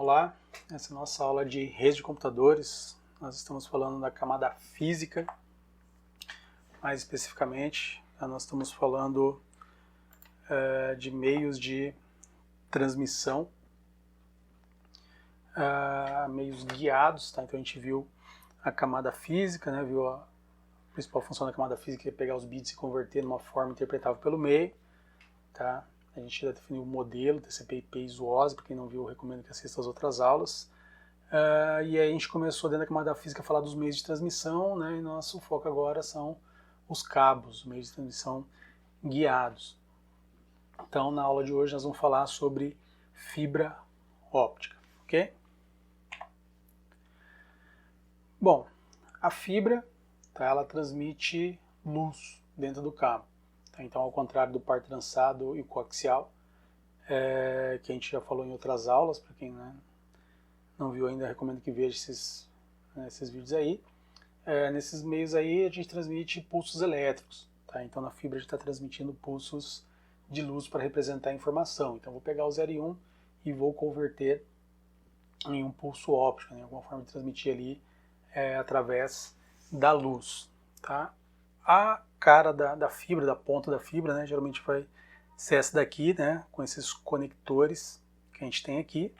Olá, essa é a nossa aula de rede de computadores. Nós estamos falando da camada física, mais especificamente, nós estamos falando de meios de transmissão, meios guiados, tá? Então a gente viu a camada física, né? Viu a principal função da camada física, que é pegar os bits e converter numa forma interpretável pelo meio, tá? A gente já definiu o modelo, TCP/IP e zoose, para quem não viu, eu recomendo que assista as outras aulas. E aí a gente começou dentro da camada física a falar dos meios de transmissão, né? E nosso foco agora são os cabos, meios de transmissão guiados. Então, na aula de hoje nós vamos falar sobre fibra óptica, ok? Bom, a fibra, tá, ela transmite luz dentro do cabo. Tá? Então, ao contrário do par trançado e o coaxial, que a gente já falou em outras aulas, para quem não viu ainda, recomendo que veja esses vídeos aí. Nesses meios aí a gente transmite pulsos elétricos. Tá? Então, na fibra a gente está transmitindo pulsos de luz para representar a informação. Então, vou pegar o 0 e 1 e vou converter em um pulso óptico, né? Alguma forma de transmitir ali através da luz. Tá? A cara da fibra, da ponta da fibra, né, geralmente vai ser essa daqui, né, com esses conectores que a gente tem aqui.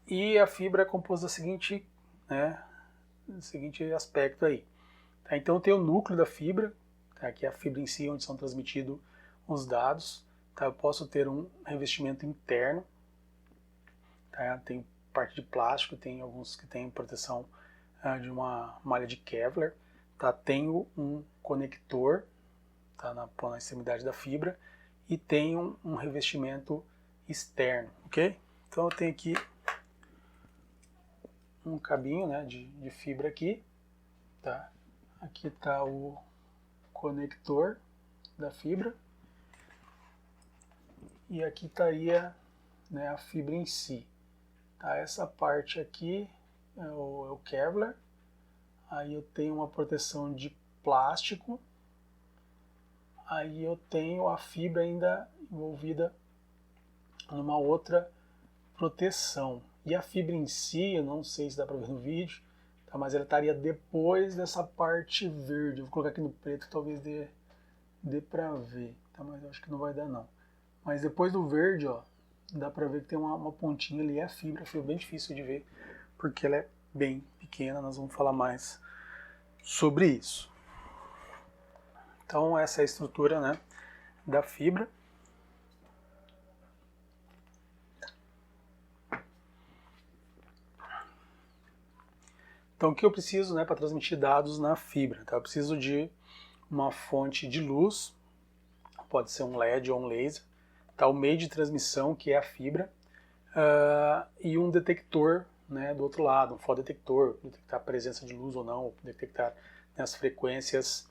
E a fibra é composta do seguinte aspecto aí. Tá? Então tem o núcleo da fibra, tá, que é a fibra em si, onde são transmitidos os dados. Tá? Eu posso ter um revestimento interno, tá? Tem parte de plástico, tem alguns que têm proteção de uma malha de Kevlar. Tá? Tenho um conector, tá, na extremidade da fibra, e tenho um revestimento externo, ok? Então eu tenho aqui um cabinho, né, de fibra aqui, tá? Aqui está o conector da fibra e aqui estaria, né, a fibra em si. Tá? Essa parte aqui é o Kevlar. Aí eu tenho uma proteção de plástico. Aí eu tenho a fibra ainda envolvida numa outra proteção. E a fibra em si, eu não sei se dá para ver no vídeo, tá? Mas ela estaria depois dessa parte verde. Eu vou colocar aqui no preto, talvez dê para ver, tá? Mas eu acho que não vai dar não. Mas depois do verde, ó, dá para ver que tem uma pontinha ali, é a fibra é bem difícil de ver, porque ela é bem pequena. Nós vamos falar mais sobre isso. Então essa é a estrutura, né, da fibra. Então o que eu preciso, né, para transmitir dados na fibra? Então, eu preciso de uma fonte de luz, pode ser um LED ou um laser, tá? O meio de transmissão, que é a fibra, e um detector, né, do outro lado, um fotodetector, detectar a presença de luz ou não, detectar, né, as frequências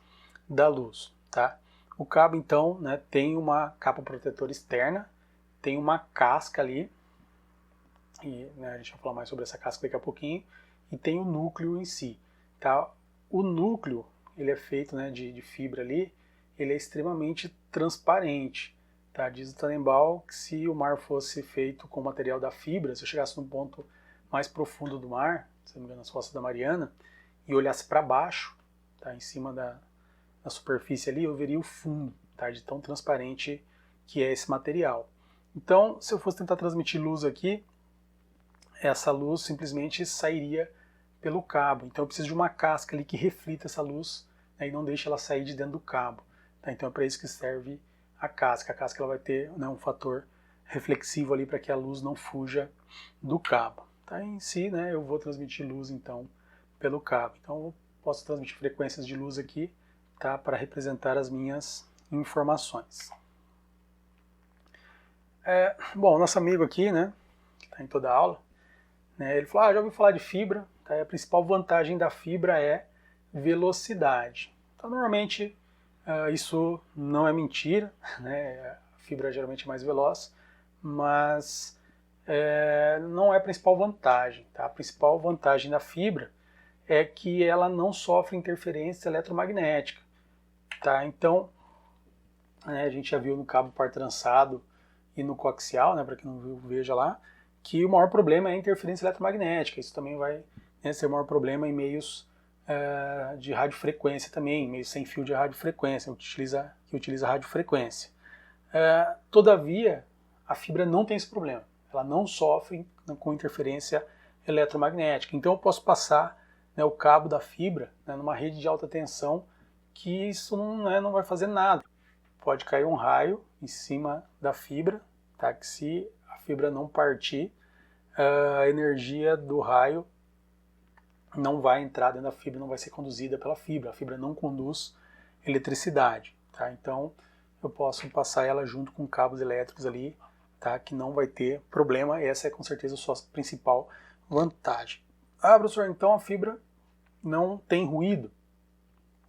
da luz. Tá? O cabo, então, né, tem uma capa protetora externa, tem uma casca ali, e, né, a gente vai falar mais sobre essa casca daqui a pouquinho, e tem o núcleo em si. Tá? O núcleo, ele é feito, né, de fibra ali, ele é extremamente transparente. Tá? Diz o Tannenbaum que se o mar fosse feito com o material da fibra, se eu chegasse num ponto mais profundo do mar, se não me engano, nas Fossas da Mariana, e olhasse para baixo, tá, em cima da superfície ali, eu veria o fundo, tá, de tão transparente que é esse material. Então, se eu fosse tentar transmitir luz aqui, essa luz simplesmente sairia pelo cabo. Então eu preciso de uma casca ali que reflita essa luz, né, e não deixe ela sair de dentro do cabo. Tá? Então é para isso que serve a casca. A casca ela vai ter, né, um fator reflexivo ali para que a luz não fuja do cabo. Tá? Em si, né, eu vou transmitir luz então pelo cabo. Então eu posso transmitir frequências de luz aqui, tá, para representar as minhas informações. Bom, nosso amigo aqui, né, que está em toda a aula, né, ele falou, já ouviu falar de fibra, tá? A principal vantagem da fibra é velocidade. Então, normalmente, isso não é mentira, né? A fibra geralmente é mais veloz, mas não é a principal vantagem. Tá? A principal vantagem da fibra é que ela não sofre interferência eletromagnética. Tá? Então, a gente já viu no cabo par trançado e no coaxial, né, para quem não viu, veja lá, que o maior problema é a interferência eletromagnética. Isso também vai, né, ser o maior problema em meios de radiofrequência também, meios sem fio de radiofrequência, que utiliza radiofrequência. Todavia, a fibra não tem esse problema. Ela não sofre com interferência eletromagnética. Então eu posso passar, né, o cabo da fibra, né, numa rede de alta tensão, que isso não vai fazer nada. Pode cair um raio em cima da fibra, tá? Que se a fibra não partir, a energia do raio não vai entrar dentro da fibra, não vai ser conduzida pela fibra. A fibra não conduz eletricidade, tá? Então eu posso passar ela junto com cabos elétricos ali, tá? Que não vai ter problema. Essa é com certeza a sua principal vantagem. Professor, então a fibra não tem ruído?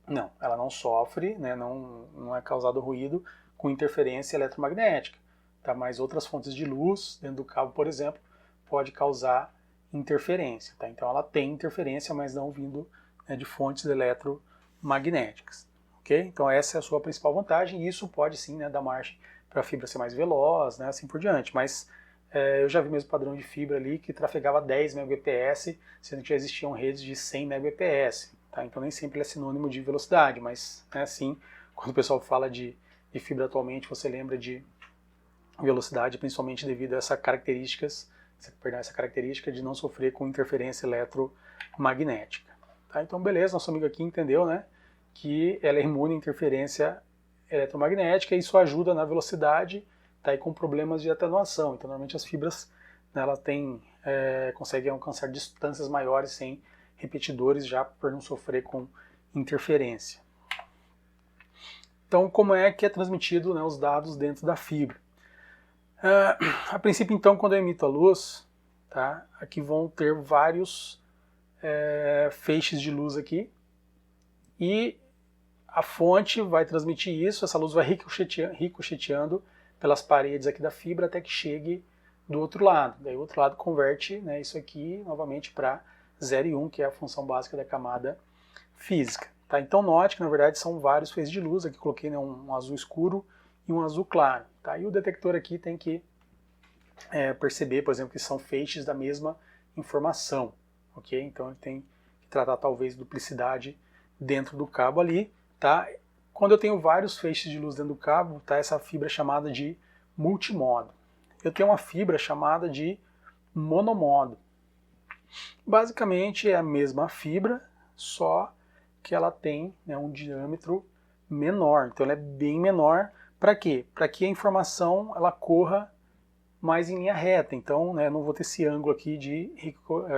Não, ela não sofre, né? Não é causado ruído com interferência eletromagnética, tá? Mas outras fontes de luz dentro do cabo, por exemplo, pode causar interferência, tá? Então ela tem interferência, mas não vindo, né, de fontes eletromagnéticas, ok? Então essa é a sua principal vantagem, e isso pode sim, né, dar margem para a fibra ser mais veloz, né, assim por diante, mas eu já vi mesmo padrão de fibra ali que trafegava 10 Mbps, sendo que já existiam redes de 100 Mbps, tá? Então nem sempre é sinônimo de velocidade, mas, né, sim, quando o pessoal fala de fibra atualmente, você lembra de velocidade, principalmente devido a essa característica de não sofrer com interferência eletromagnética. Tá? Então, beleza, nosso amigo aqui entendeu, né, que ela é imune à interferência eletromagnética, e isso ajuda na velocidade, tá, e com problemas de atenuação. Então, normalmente as fibras, né, ela conseguem alcançar distâncias maiores sem repetidores, já por não sofrer com interferência. Então, como é que é transmitido, né, os dados dentro da fibra? A princípio, então, quando eu emito a luz, tá, aqui vão ter vários feixes de luz aqui, e a fonte vai transmitir isso, essa luz vai ricocheteando pelas paredes aqui da fibra até que chegue do outro lado. Daí o outro lado converte, né, isso aqui novamente para 0 e 1, que é a função básica da camada física. Tá? Então note que na verdade são vários feixes de luz, aqui coloquei, né, um azul escuro e um azul claro. Tá? E o detector aqui tem que perceber, por exemplo, que são feixes da mesma informação. Okay? Então ele tem que tratar talvez duplicidade dentro do cabo ali. Tá? Quando eu tenho vários feixes de luz dentro do cabo, tá, essa fibra é chamada de multimodo. Eu tenho uma fibra chamada de monomodo. Basicamente é a mesma fibra, só que ela tem, né, um diâmetro menor. Então ela é bem menor. Para quê? Para que a informação ela corra mais em linha reta. Então, né, não vou ter esse ângulo aqui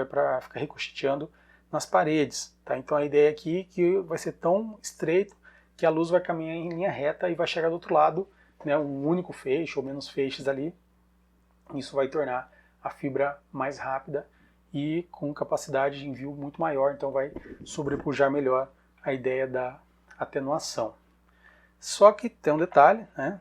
para ficar ricocheteando nas paredes. Tá? Então a ideia aqui é que vai ser tão estreito que a luz vai caminhar em linha reta e vai chegar do outro lado, né, um único feixe ou menos feixes ali. Isso vai tornar a fibra mais rápida e com capacidade de envio muito maior, então vai sobrepujar melhor a ideia da atenuação. Só que tem um detalhe, né?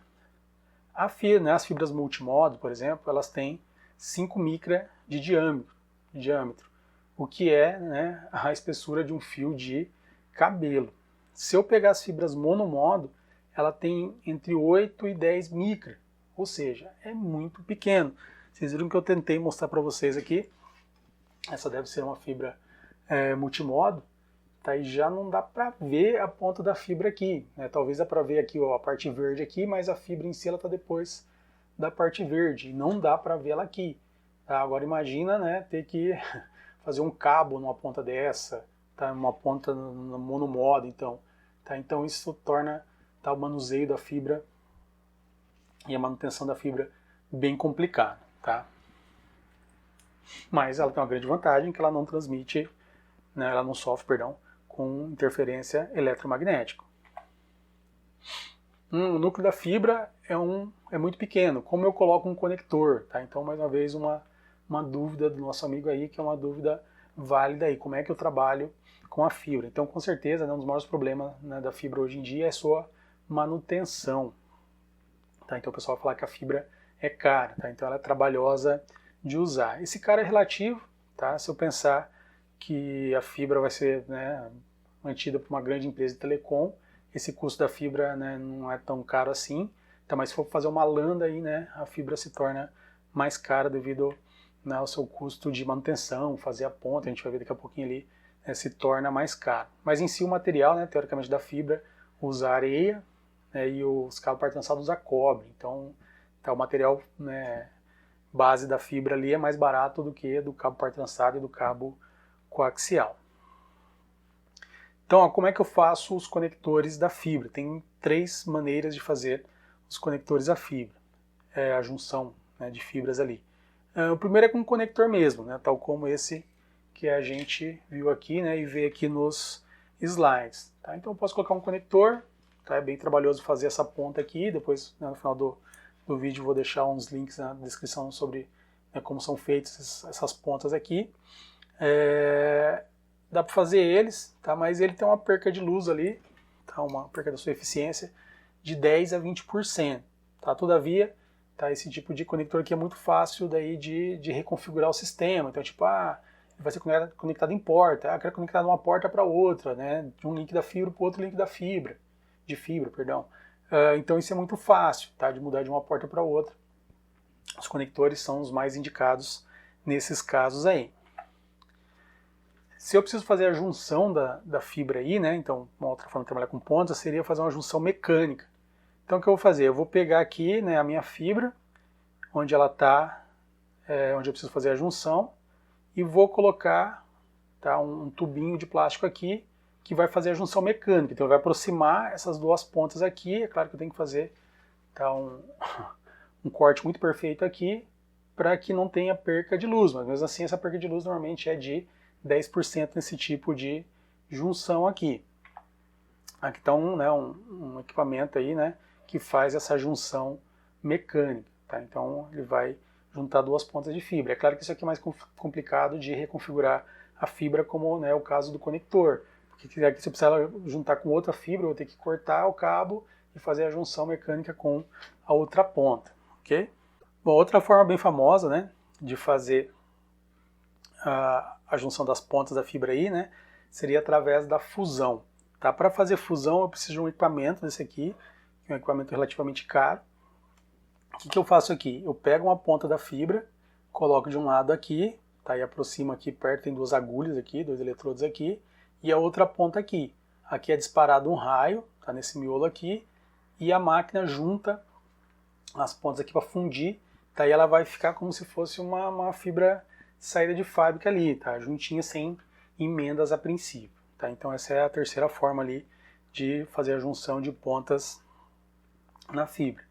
As fibras multimodo, por exemplo, elas têm 5 micra de diâmetro, o que é, né, a espessura de um fio de cabelo. Se eu pegar as fibras monomodo, ela tem entre 8 e 10 micra, ou seja, é muito pequeno. Vocês viram que eu tentei mostrar para vocês aqui. Essa deve ser uma fibra multimodo, tá? E já não dá para ver a ponta da fibra aqui, né? Talvez dá para ver aqui, ó, a parte verde aqui, mas a fibra em si ela está depois da parte verde, e não dá para ver ela aqui. Tá? Agora imagina, né, ter que fazer um cabo numa ponta dessa, tá? Uma ponta no monomodo, então. Tá? Então isso torna, tá, o manuseio da fibra e a manutenção da fibra bem complicado. Tá? Mas ela tem uma grande vantagem, que ela não transmite, né, ela não sofre, perdão, com interferência eletromagnética. O núcleo da fibra é muito pequeno. Como eu coloco um conector? Tá? Então, mais uma vez, uma dúvida do nosso amigo aí, que é uma dúvida válida aí. Como é que eu trabalho com a fibra? Então, com certeza, né, um dos maiores problemas, né, da fibra hoje em dia é a sua manutenção. Tá? Então, o pessoal fala que a fibra é cara, tá? Então ela é trabalhosa de usar. Esse cara é relativo, tá? Se eu pensar que a fibra vai ser, né, mantida por uma grande empresa de telecom, esse custo da fibra, né, não é tão caro assim. Tá? Mas se for fazer uma landa aí, né, a fibra se torna mais cara devido né, o seu custo de manutenção, fazer a ponta, a gente vai ver daqui a pouquinho ali, né, se torna mais caro. Mas em si o material, né, teoricamente da fibra, usa areia, né, e os cabos par-trançados usa cobre. Então tá, o material, né, base da fibra ali é mais barato do que do cabo par-trançado e do cabo coaxial. Então, ó, como é que eu faço os conectores da fibra? Tem 3 maneiras de fazer os conectores à fibra, a junção, né, de fibras ali. O primeiro é com um conector mesmo, né, tal como esse que a gente viu aqui, né, e vê aqui nos slides. Tá? Então eu posso colocar um conector, tá? É bem trabalhoso fazer essa ponta aqui, depois, né, no final do vídeo vou deixar uns links na descrição sobre, né, como são feitas essas pontas aqui. Dá para fazer eles, tá? Mas ele tem uma perca de luz ali, tá? Uma perca da sua eficiência de 10 a 20%. Tá? Todavia, tá? Esse tipo de conector aqui é muito fácil daí de reconfigurar o sistema. Então, tipo, ele vai ser conectado em porta. Quero conectar de uma porta para outra, né? De um link da fibra para o outro link da fibra, perdão. Então isso é muito fácil, tá? De mudar de uma porta para outra. Os conectores são os mais indicados nesses casos aí. Se eu preciso fazer a junção da fibra aí, né, então uma outra forma de trabalhar com pontas seria fazer uma junção mecânica. Então o que eu vou fazer? Eu vou pegar aqui, né, a minha fibra, onde ela está, onde eu preciso fazer a junção, e vou colocar, tá, um tubinho de plástico aqui, que vai fazer a junção mecânica. Então vai aproximar essas 2 pontas aqui. É claro que eu tenho que fazer, tá, um corte muito perfeito aqui, para que não tenha perca de luz, mas mesmo assim essa perca de luz normalmente é de 10% nesse tipo de junção aqui. Aqui está um equipamento aí, né, que faz essa junção mecânica. Tá? Então ele vai juntar 2 pontas de fibra. É claro que isso aqui é mais complicado de reconfigurar a fibra, como, né, o caso do conector. Porque aqui, se eu precisar juntar com outra fibra, eu vou ter que cortar o cabo e fazer a junção mecânica com a outra ponta. Ok? Bom, outra forma bem famosa, né, de fazer a junção das pontas da fibra aí, né, seria através da fusão. Tá? Para fazer fusão eu preciso de um equipamento desse aqui, que é um equipamento relativamente caro. O que eu faço aqui? Eu pego uma ponta da fibra, coloco de um lado aqui, tá? E aproximo aqui perto, tem 2 agulhas aqui, 2 eletrodos aqui, e a outra ponta aqui. Aqui é disparado um raio, tá, nesse miolo aqui, e a máquina junta as pontas aqui para fundir, tá? E ela vai ficar como se fosse uma fibra saída de fábrica ali, tá? Juntinha, sem emendas a princípio, tá? Então essa é a terceira forma ali de fazer a junção de pontas na fibra.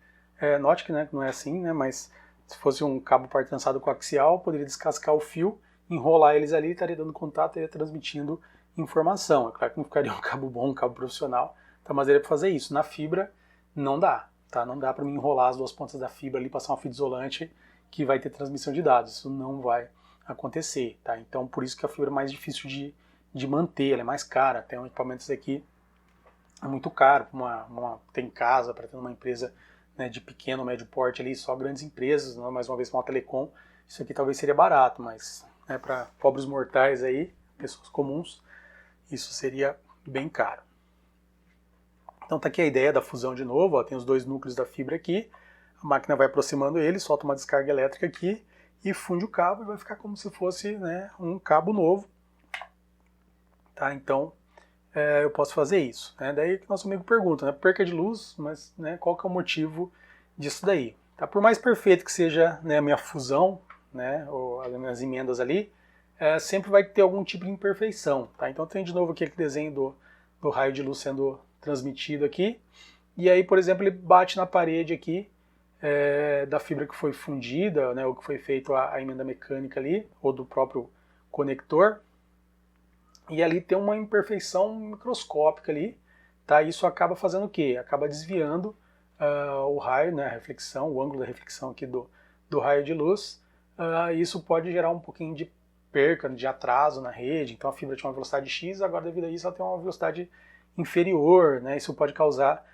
Note que, né, não é assim, né, mas se fosse um cabo par-trançado coaxial, poderia descascar o fio, enrolar eles ali, estaria dando contato e transmitindo informação. É claro que não ficaria um cabo bom, um cabo profissional, tá, mas daria para fazer isso. Na fibra não dá, tá? Não dá para me enrolar as 2 pontas da fibra ali, passar uma fita isolante que vai ter transmissão de dados. Isso não vai acontecer, tá? Então por isso que a fibra é mais difícil de manter, ela é mais cara. Tem um equipamento desse aqui, é muito caro, tem em casa, para ter uma empresa, né, de pequeno, médio porte ali, só grandes empresas, né, mais uma vez uma telecom, isso aqui talvez seria barato, mas, né, para pobres mortais aí, pessoas comuns, isso seria bem caro. Então tá aqui a ideia da fusão de novo, ó, tem os 2 núcleos da fibra aqui, a máquina vai aproximando ele, solta uma descarga elétrica aqui e funde o cabo e vai ficar como se fosse, né, um cabo novo. Tá? Então eu posso fazer isso. Né? Daí que nosso amigo pergunta, né, perca de luz, mas, né, qual que é o motivo disso daí? Tá? Por mais perfeito que seja, né, a minha fusão, né, ou as minhas emendas ali, sempre vai ter algum tipo de imperfeição. Tá? Então tem de novo aqui aquele desenho do raio de luz sendo transmitido aqui, e aí, por exemplo, ele bate na parede aqui da fibra que foi fundida, né, ou que foi feito a emenda mecânica ali, ou do próprio conector, e ali tem uma imperfeição microscópica ali, tá? Isso acaba fazendo o quê? Acaba desviando o raio, né, a reflexão, o ângulo da reflexão aqui do raio de luz. Isso pode gerar um pouquinho de perca, de atraso na rede. Então a fibra tinha uma velocidade X, agora devido a isso ela tem uma velocidade inferior, né? Isso pode causar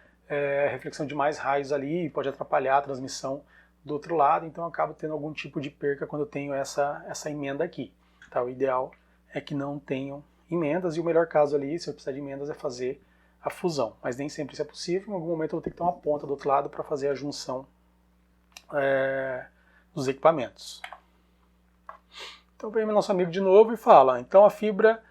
reflexão de mais raios ali, pode atrapalhar a transmissão do outro lado, então eu acabo tendo algum tipo de perca quando eu tenho essa emenda aqui. Tá? O ideal é que não tenham emendas, e o melhor caso ali, se eu precisar de emendas, é fazer a fusão. Mas nem sempre isso é possível, em algum momento eu vou ter que ter uma ponta do outro lado para fazer a junção dos equipamentos. Então vem o nosso amigo de novo e fala, então a fibra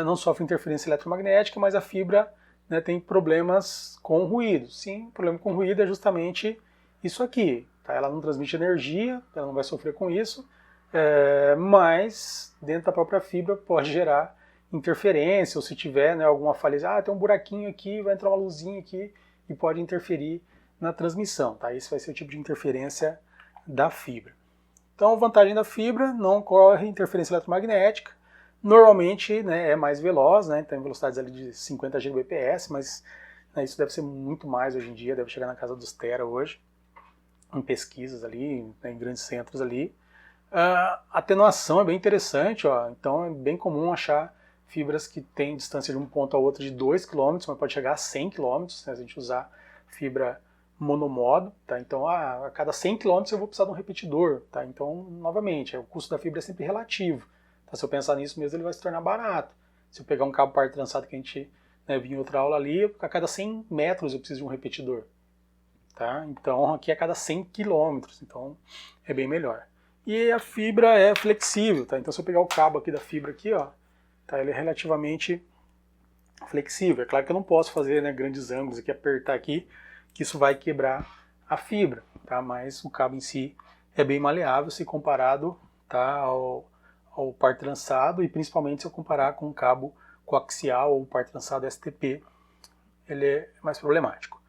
não sofre interferência eletromagnética, mas a fibra, né, tem problemas com ruído. Sim, o problema com ruído é justamente isso aqui. Tá? Ela não transmite energia, ela não vai sofrer com isso, mas dentro da própria fibra pode gerar interferência, ou se tiver, né, alguma falha, tem um buraquinho aqui, vai entrar uma luzinha aqui e pode interferir na transmissão. Tá? Esse vai ser o tipo de interferência da fibra. Então, a vantagem da fibra, não ocorre interferência eletromagnética, normalmente, né, é mais veloz, né, tem velocidades ali de 50 Gbps, mas, né, isso deve ser muito mais hoje em dia, deve chegar na casa dos tera hoje, em pesquisas ali, né, em grandes centros ali. A atenuação é bem interessante, ó, então é bem comum achar fibras que têm distância de um ponto ao outro de 2 km, mas pode chegar a 100 km, né, se a gente usar fibra monomodo, tá? Então a cada 100 km eu vou precisar de um repetidor, tá? Então, novamente, o custo da fibra é sempre relativo. Tá? Se eu pensar nisso mesmo, ele vai se tornar barato. Se eu pegar um cabo par trançado que a gente, né, viu em outra aula ali, a cada 100 metros eu preciso de um repetidor. Tá? Então aqui a cada 100 km, então é bem melhor. E a fibra é flexível, tá? Então se eu pegar o cabo aqui da fibra aqui, ó, tá? Ele é relativamente flexível. É claro que eu não posso fazer, né, grandes ângulos aqui, apertar aqui, que isso vai quebrar a fibra, tá? Mas o cabo em si é bem maleável se comparado, tá, ao par trançado, e principalmente se eu comparar com o cabo coaxial ou par trançado STP, ele é mais problemático.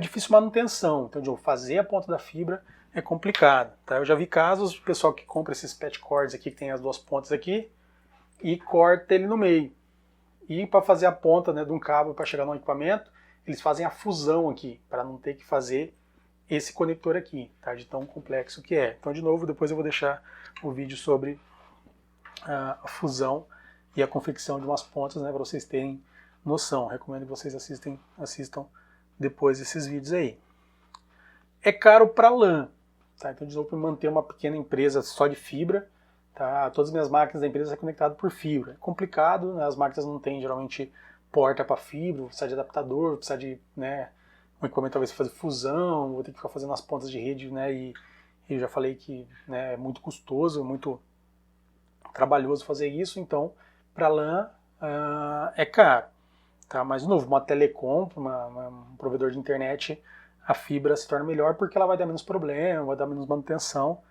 Difícil manutenção, então de fazer a ponta da fibra é complicado, tá? Eu já vi casos de pessoal que compra esses patch cords aqui, que tem as duas pontas aqui, e corta ele no meio. E para fazer a ponta, né, de um cabo para chegar no equipamento, eles fazem a fusão aqui, para não ter que fazer esse conector aqui, tá? De tão complexo que é. Então, de novo, depois eu vou deixar o vídeo sobre a fusão e a confecção de umas pontas, né, para vocês terem noção. Recomendo que vocês assistam depois esses vídeos aí. É caro para lã, tá? Então, de novo, para manter uma pequena empresa só de fibra, tá? Todas as minhas máquinas da empresa são conectadas por fibra. É complicado, né? As máquinas não têm geralmente porta para fibra, precisa de adaptador, precisa de, né, um equipamento talvez fazer fusão, vou ter que ficar fazendo as pontas de rede, né? E eu já falei que, né, é muito custoso, muito trabalhoso fazer isso, então para lã é caro. Tá? Mas, de novo, uma telecom, um provedor de internet, a fibra se torna melhor porque ela vai dar menos problema, vai dar menos manutenção,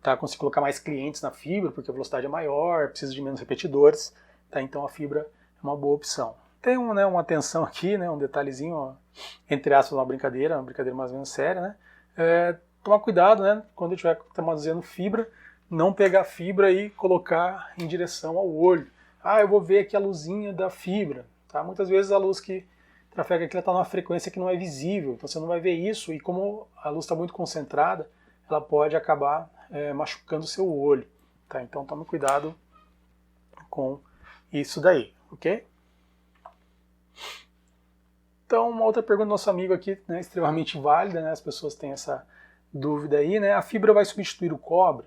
tá? Consigo colocar mais clientes na fibra porque a velocidade é maior, precisa de menos repetidores, tá? Então a fibra é uma boa opção. Tem uma atenção aqui, né, um detalhezinho, ó, entre aspas, uma brincadeira mais ou menos séria, né? Tomar cuidado, né, quando eu estiver armazenando fibra, não pegar a fibra e colocar em direção ao olho. Eu vou ver aqui a luzinha da fibra. Tá? Muitas vezes a luz que trafega aqui está numa frequência que não é visível, então você não vai ver isso, e como a luz está muito concentrada, ela pode acabar machucando o seu olho. Tá? Então tome cuidado com isso daí, ok? Então, uma outra pergunta do nosso amigo aqui, né, extremamente válida, né, as pessoas têm essa dúvida aí, né? A fibra vai substituir o cobre?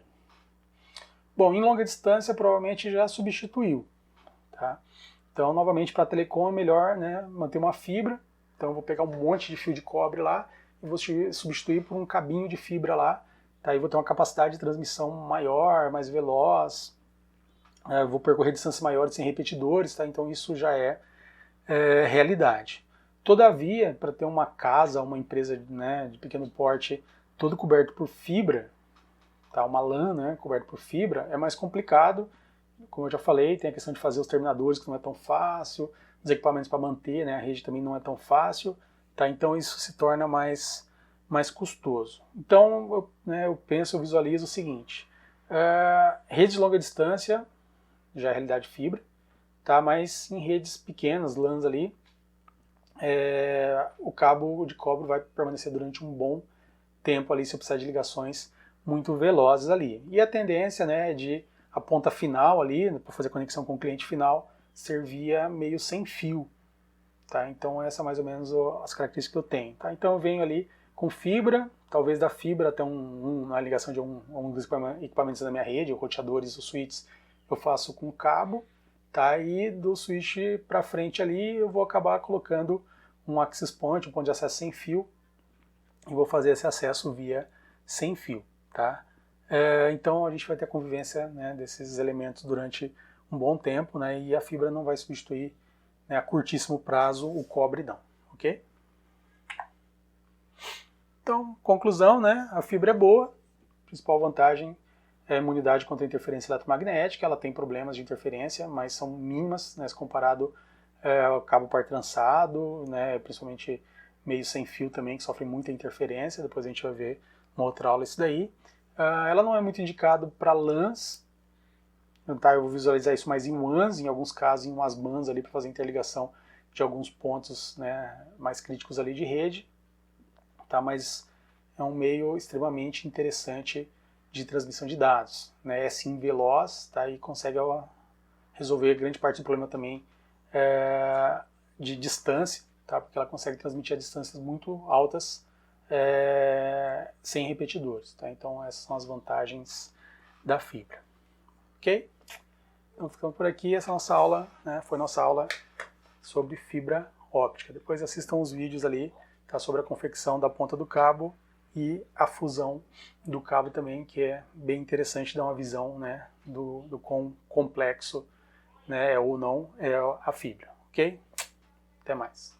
Bom, em longa distância provavelmente já substituiu, tá? Então, novamente, para telecom é melhor, né, manter uma fibra. Então, eu vou pegar um monte de fio de cobre lá e vou substituir por um cabinho de fibra lá. Tá? Aí vou ter uma capacidade de transmissão maior, mais veloz. Vou percorrer distâncias maiores sem repetidores. Tá? Então, isso já é realidade. Todavia, para ter uma casa, uma empresa, né, de pequeno porte, todo coberto por fibra, tá? Uma lã, né, coberto por fibra, é mais complicado. Como eu já falei, tem a questão de fazer os terminadores, que não é tão fácil, os equipamentos para manter, né, a rede também não é tão fácil, tá? Então isso se torna mais custoso. Então eu visualizo o seguinte, redes de longa distância, já é realidade fibra, tá? Mas em redes pequenas, LANs ali, o cabo de cobre vai permanecer durante um bom tempo ali, se eu precisar de ligações muito velozes ali. E a tendência, né, é de a ponta final ali, para fazer conexão com o cliente final, servia meio sem fio. Tá? Então essa é mais ou menos as características que eu tenho. Tá? Então eu venho ali com fibra, talvez da fibra até uma ligação de um dos equipamentos da minha rede, ou roteadores ou switches, eu faço com cabo, tá? E do switch para frente ali eu vou acabar colocando um access point, um ponto de acesso sem fio, e vou fazer esse acesso via sem fio. Tá? Então a gente vai ter a convivência, né, desses elementos durante um bom tempo, né, e a fibra não vai substituir, né, a curtíssimo prazo o cobre não, ok? Então, conclusão, né, a fibra é boa, a principal vantagem é a imunidade contra a interferência eletromagnética, ela tem problemas de interferência, mas são mínimas, né, se comparado ao cabo par trançado, né, principalmente meio sem fio também, que sofre muita interferência, depois a gente vai ver uma outra aula isso daí. Ela não é muito indicada para lãs, tá? Eu vou visualizar isso mais em WANs, em alguns casos em umas BANs ali para fazer interligação de alguns pontos, né, mais críticos ali de rede, tá? Mas é um meio extremamente interessante de transmissão de dados, né? É sim veloz, tá? E consegue resolver grande parte do problema também de distância, tá? Porque ela consegue transmitir a distâncias muito altas sem repetidores, tá? Então essas são as vantagens da fibra, ok? Então ficamos por aqui, essa nossa aula, né, foi nossa aula sobre fibra óptica. Depois assistam os vídeos ali, tá, sobre a confecção da ponta do cabo e a fusão do cabo também, que é bem interessante dar uma visão, né, do quão complexo, né, ou não é a fibra, ok? Até mais.